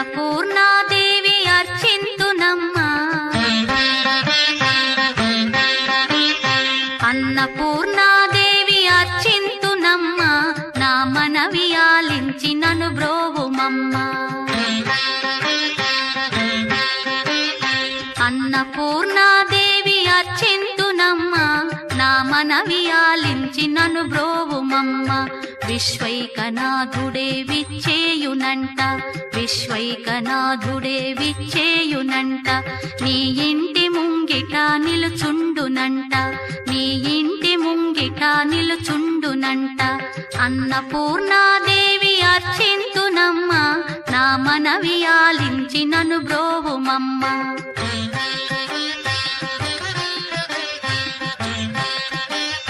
అన్నపూర్ణాదేవి అర్చింతునమ్మా, అన్నపూర్ణాదేవి అర్చింతునమ్మా, నా మనవి ఆలించి నన్ను బ్రోవుమమ్మా. అన్నపూర్ణాదేవి అర్చింతునమ్మా, నా మనవి ఆలించి నన్ను బ్రోవుమమ్మా. విశ్వైకనాథుడే విచ్చేయునంట, విశ్వైకనాథుడే విచ్చేయునంట, నీ ఇంటి ముంగిట నిలుచుండునంట, నీ ఇంటి ముంగిట నిలుచుండునంట. అన్నపూర్ణాదేవి అర్చింతునమ్మా, నా మనవి ఆలించి నన్ను బ్రోవుమమ్మా.